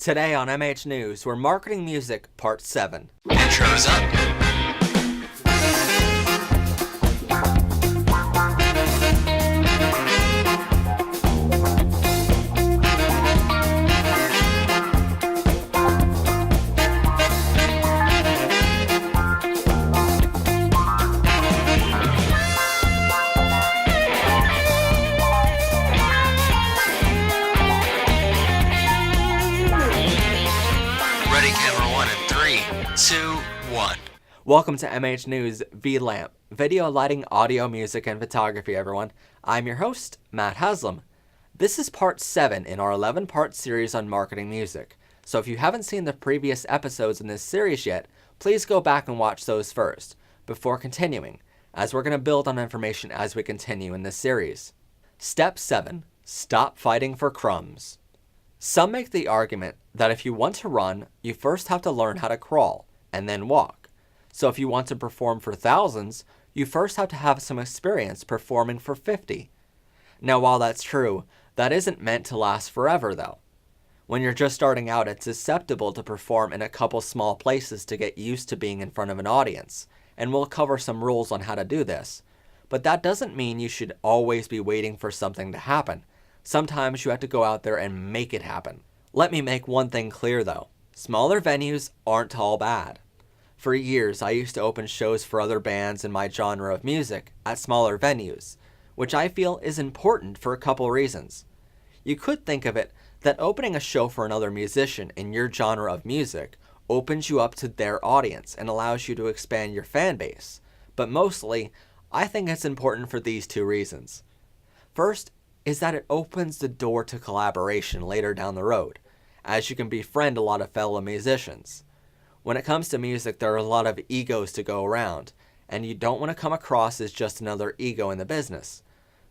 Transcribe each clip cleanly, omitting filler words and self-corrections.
Today on MH News, we're marketing music part 7. Intro's up. Ready, camera 1 in 3, 2, 1. Welcome to MH News VLAMP, Video, Lighting, Audio, Music, and Photography, everyone. I'm your host, Matt Haslam. This is part 7 in our 11-part series on marketing music. So if you haven't seen the previous episodes in this series yet, please go back and watch those first, before continuing, as we're going to build on information as we continue in this series. Step 7. Stop fighting for crumbs. Some make the argument that if you want to run, you first have to learn how to crawl, and then walk. So if you want to perform for thousands, you first have to have some experience performing for 50. Now while that's true, that isn't meant to last forever though. When you're just starting out, it's acceptable to perform in a couple small places to get used to being in front of an audience, and we'll cover some rules on how to do this. But that doesn't mean you should always be waiting for something to happen. Sometimes you have to go out there and make it happen. Let me make one thing clear though. Smaller venues aren't all bad. For years, I used to open shows for other bands in my genre of music at smaller venues, which I feel is important for a couple reasons. You could think of it that opening a show for another musician in your genre of music opens you up to their audience and allows you to expand your fan base. But mostly, I think it's important for these two reasons. First is that it opens the door to collaboration later down the road, as you can befriend a lot of fellow musicians. When it comes to music, there are a lot of egos to go around, and you don't want to come across as just another ego in the business.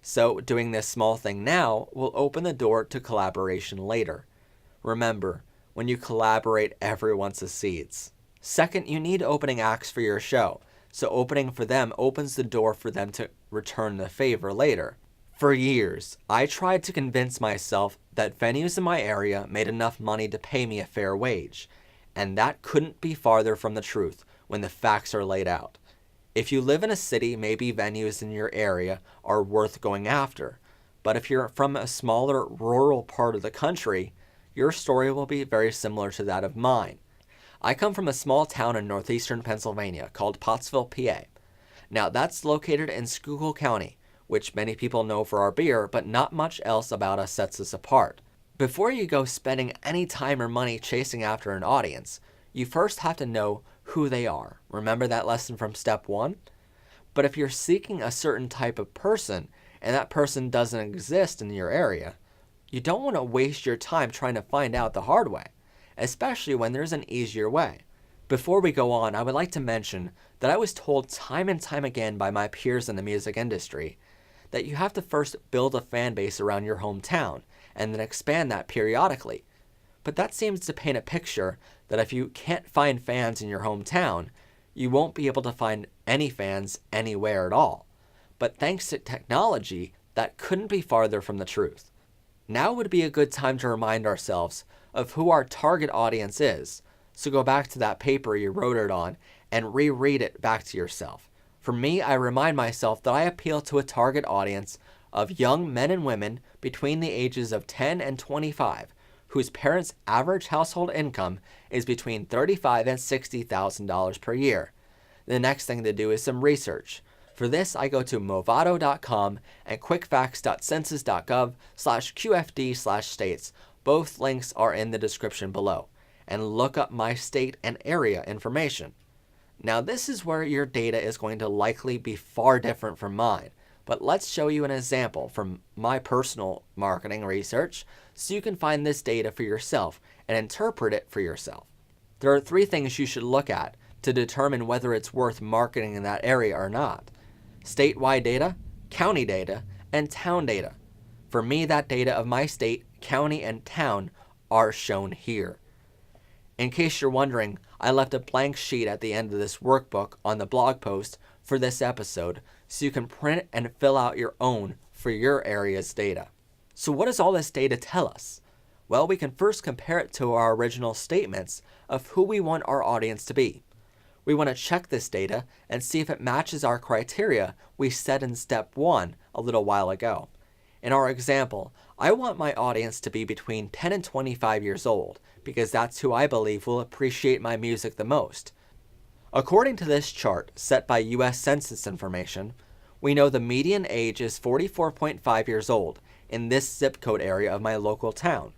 So doing this small thing now will open the door to collaboration later. Remember, when you collaborate, everyone succeeds. Second, you need opening acts for your show, so opening for them opens the door for them to return the favor later. For years, I tried to convince myself that venues in my area made enough money to pay me a fair wage, and that couldn't be farther from the truth when the facts are laid out. If you live in a city, maybe venues in your area are worth going after, but if you're from a smaller rural part of the country, your story will be very similar to that of mine. I come from a small town in northeastern Pennsylvania called Pottsville, PA. Now that's located in Schuylkill County, which many people know for our beer, but not much else about us sets us apart. Before you go spending any time or money chasing after an audience, you first have to know who they are. Remember that lesson from step 1? But if you're seeking a certain type of person, and that person doesn't exist in your area, you don't want to waste your time trying to find out the hard way, especially when there's an easier way. Before we go on, I would like to mention that I was told time and time again by my peers in the music industry that you have to first build a fan base around your hometown and then expand that periodically. But that seems to paint a picture that if you can't find fans in your hometown, you won't be able to find any fans anywhere at all. But thanks to technology, that couldn't be farther from the truth. Now would be a good time to remind ourselves of who our target audience is, so go back to that paper you wrote it on and reread it back to yourself. For me, I remind myself that I appeal to a target audience of young men and women between the ages of 10 and 25, whose parents' average household income is between $35,000 and $60,000 per year. The next thing to do is some research. For this, I go to movado.com and quickfacts.census.gov/QFD/states. Both links are in the description below. And look up my state and area information. Now this is where your data is going to likely be far different from mine, but let's show you an example from my personal marketing research so you can find this data for yourself and interpret it for yourself. There are 3 things you should look at to determine whether it's worth marketing in that area or not: statewide data, county data, and town data. For me, that data of my state, county, and town are shown here. In case you're wondering, I left a blank sheet at the end of this workbook on the blog post for this episode, so you can print and fill out your own for your area's data. So what does all this data tell us? Well, we can first compare it to our original statements of who we want our audience to be. We want to check this data and see if it matches our criteria we set in step 1 a little while ago. In our example, I want my audience to be between 10 and 25 years old because that's who I believe will appreciate my music the most. According to this chart set by US Census information, we know the median age is 44.5 years old in this zip code area of my local town.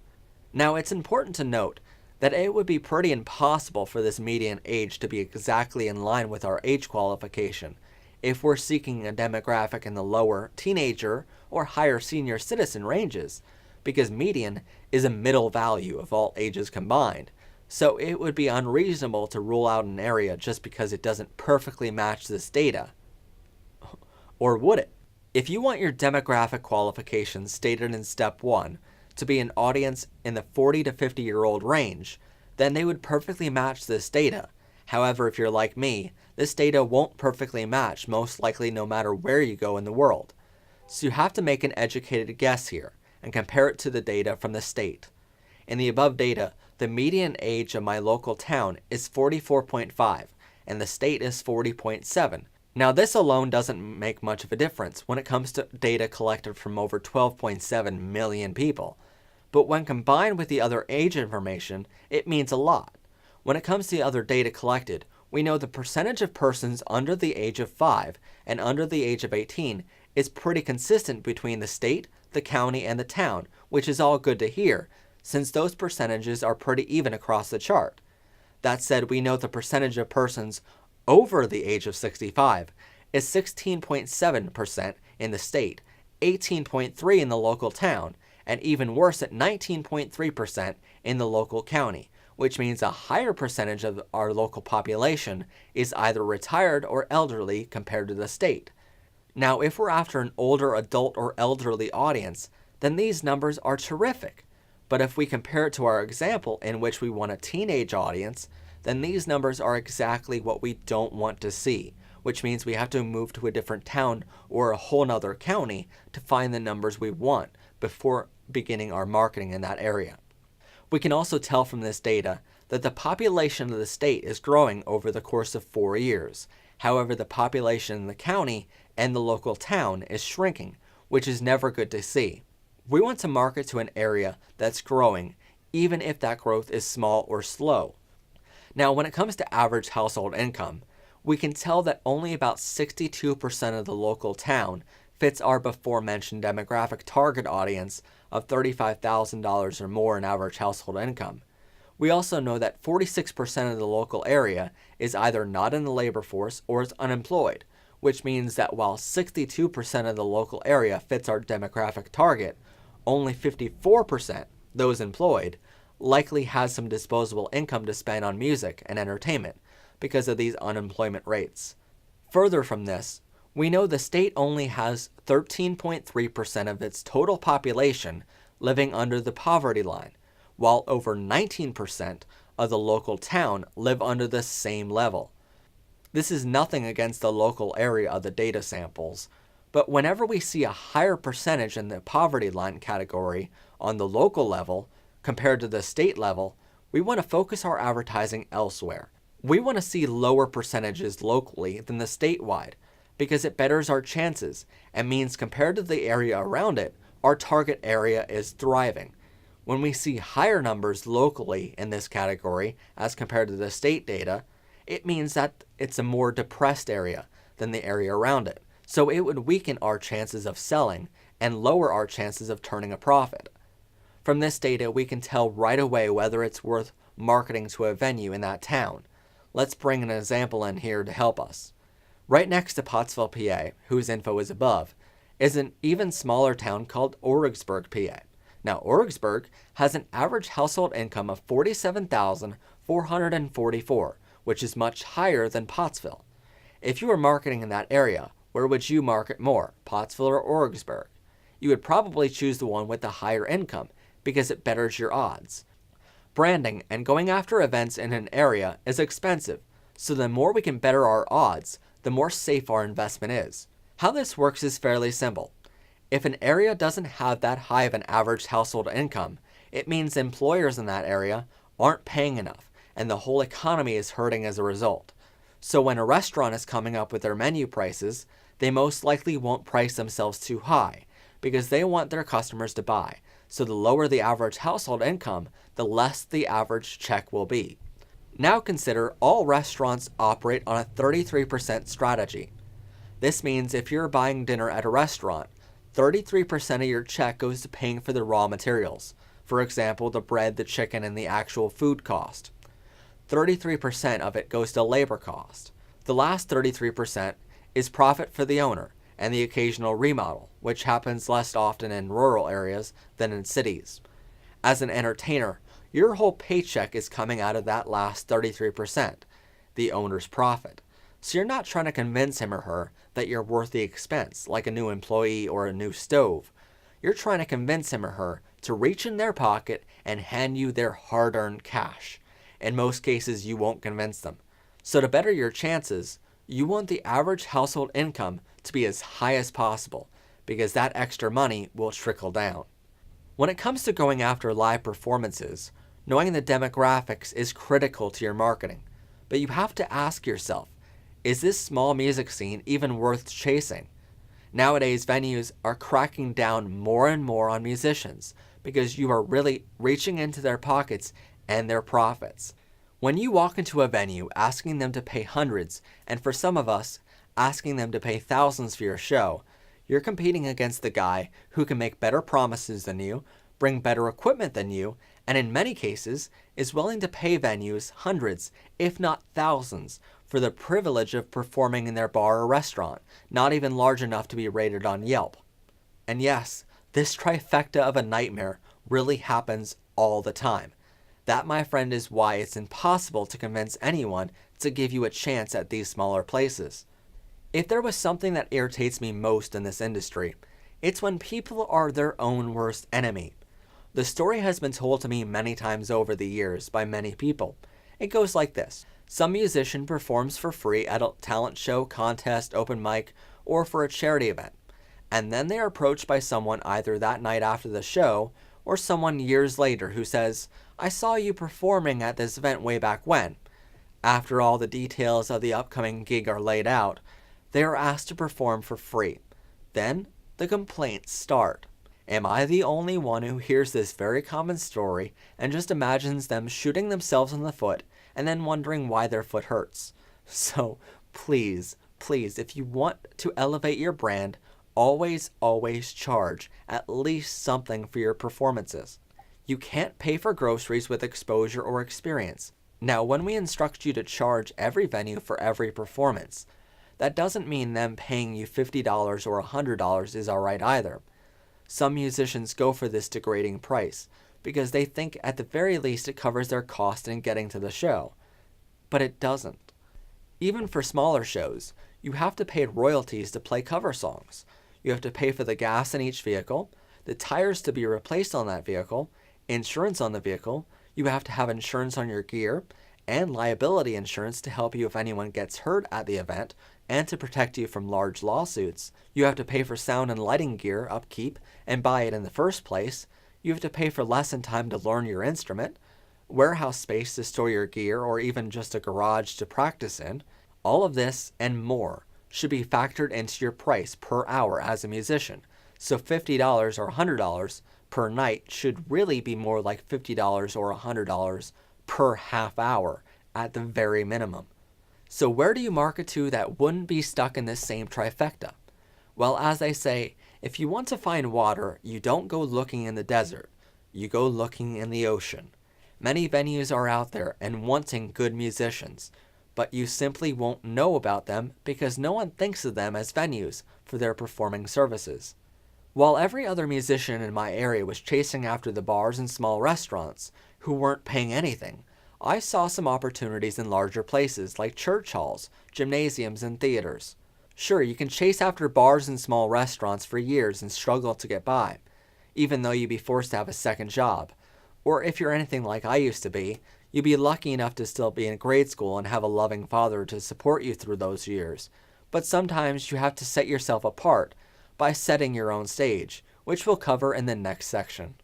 Now, it's important to note that it would be pretty impossible for this median age to be exactly in line with our age qualification if we're seeking a demographic in the lower teenager or higher senior citizen ranges, because median is a middle value of all ages combined, so it would be unreasonable to rule out an area just because it doesn't perfectly match this data. Or would it? If you want your demographic qualifications stated in step 1 to be an audience in the 40 to 50-year-old range, then they would perfectly match this data. However, if you're like me, this data won't perfectly match most likely no matter where you go in the world. So you have to make an educated guess here and compare it to the data from the state. In the above data, the median age of my local town is 44.5 and the state is 40.7. Now, this alone doesn't make much of a difference when it comes to data collected from over 12.7 million people. But when combined with the other age information, it means a lot. When it comes to the other data collected, we know the percentage of persons under the age of 5 and under the age of 18 is pretty consistent between the state, the county, and the town, which is all good to hear, since those percentages are pretty even across the chart. That said, we know the percentage of persons over the age of 65 is 16.7% in the state, 18.3% in the local town, and even worse at 19.3% in the local county, which means a higher percentage of our local population is either retired or elderly compared to the state. Now, if we're after an older adult or elderly audience, then these numbers are terrific. But if we compare it to our example in which we want a teenage audience, then these numbers are exactly what we don't want to see, which means we have to move to a different town or a whole nother county to find the numbers we want before beginning our marketing in that area. We can also tell from this data that the population of the state is growing over the course of 4 years. However, the population in the county and the local town is shrinking, which is never good to see. We want to market to an area that's growing, even if that growth is small or slow. Now, when it comes to average household income, we can tell that only about 62% of the local town fits our before-mentioned demographic target audience of $35,000 or more in average household income. We also know that 46% of the local area is either not in the labor force or is unemployed, which means that while 62% of the local area fits our demographic target, only 54%, those employed, likely has some disposable income to spend on music and entertainment because of these unemployment rates. Further from this, we know the state only has 13.3% of its total population living under the poverty line, while over 19% of the local town live under the same level. This is nothing against the local area of the data samples, but whenever we see a higher percentage in the poverty line category on the local level compared to the state level, we want to focus our advertising elsewhere. We want to see lower percentages locally than the statewide because it betters our chances and means compared to the area around it, our target area is thriving. When we see higher numbers locally in this category as compared to the state data, it means that it's a more depressed area than the area around it. So it would weaken our chances of selling and lower our chances of turning a profit. From this data, we can tell right away whether it's worth marketing to a venue in that town. Let's bring an example in here to help us. Right next to Pottsville, PA, whose info is above, is an even smaller town called Origsburg, PA. Now, Origsburg has an average household income of $47,444, which is much higher than Pottsville. If you were marketing in that area, where would you market more, Pottsville or Origsburg? You would probably choose the one with the higher income because it betters your odds. Branding and going after events in an area is expensive, so the more we can better our odds, the more safe our investment is. How this works is fairly simple. If an area doesn't have that high of an average household income, it means employers in that area aren't paying enough, and the whole economy is hurting as a result. So when a restaurant is coming up with their menu prices, they most likely won't price themselves too high, because they want their customers to buy. So the lower the average household income, the less the average check will be. Now consider all restaurants operate on a 33% strategy. This means if you're buying dinner at a restaurant, 33% of your check goes to paying for the raw materials. For example, the bread, the chicken, and the actual food cost. 33% of it goes to labor cost. The last 33% is profit for the owner and the occasional remodel, which happens less often in rural areas than in cities. As an entertainer, your whole paycheck is coming out of that last 33%, the owner's profit. So you're not trying to convince him or her that you're worth the expense, like a new employee or a new stove. You're trying to convince him or her to reach in their pocket and hand you their hard-earned cash. In most cases, you won't convince them. So to better your chances, you want the average household income to be as high as possible, because that extra money will trickle down. When it comes to going after live performances, knowing the demographics is critical to your marketing. But you have to ask yourself, is this small music scene even worth chasing? Nowadays, venues are cracking down more and more on musicians because you are really reaching into their pockets and their profits. When you walk into a venue asking them to pay hundreds, and for some of us, asking them to pay thousands for your show, you're competing against the guy who can make better promises than you, bring better equipment than you, and in many cases is willing to pay venues hundreds, if not thousands, for the privilege of performing in their bar or restaurant, not even large enough to be rated on Yelp. And yes, this trifecta of a nightmare really happens all the time. That, my friend, is why it's impossible to convince anyone to give you a chance at these smaller places. If there was something that irritates me most in this industry, it's when people are their own worst enemy. The story has been told to me many times over the years by many people. It goes like this. Some musician performs for free at a talent show, contest, open mic, or for a charity event. And then they are approached by someone either that night after the show, or someone years later who says, "I saw you performing at this event way back when." After all the details of the upcoming gig are laid out, they are asked to perform for free. Then the complaints start. Am I the only one who hears this very common story and just imagines them shooting themselves in the foot and then wondering why their foot hurts? So please, if you want to elevate your brand, always charge at least something for your performances. You can't pay for groceries with exposure or experience. Now, when we instruct you to charge every venue for every performance, that doesn't mean them paying you $50 or $100 is alright either. Some musicians go for this degrading price because they think at the very least it covers their cost in getting to the show. But it doesn't. Even for smaller shows, you have to pay royalties to play cover songs. You have to pay for the gas in each vehicle, the tires to be replaced on that vehicle, insurance on the vehicle, you have to have insurance on your gear, and liability insurance to help you if anyone gets hurt at the event, and to protect you from large lawsuits. You have to pay for sound and lighting gear upkeep and buy it in the first place. You have to pay for lesson time to learn your instrument, warehouse space to store your gear, or even just a garage to practice in. All of this and more should be factored into your price per hour as a musician. So $50 or $100 per night should really be more like $50 or $100 per half hour at the very minimum. So where do you market to that wouldn't be stuck in this same trifecta? Well, as I say, if you want to find water, you don't go looking in the desert. You go looking in the ocean. Many venues are out there and wanting good musicians, but you simply won't know about them because no one thinks of them as venues for their performing services. While every other musician in my area was chasing after the bars and small restaurants who weren't paying anything, I saw some opportunities in larger places like church halls, gymnasiums, and theaters. Sure, you can chase after bars and small restaurants for years and struggle to get by, even though you'd be forced to have a second job. Or if you're anything like I used to be, you'd be lucky enough to still be in grade school and have a loving father to support you through those years. But sometimes you have to set yourself apart by setting your own stage, which we'll cover in the next section.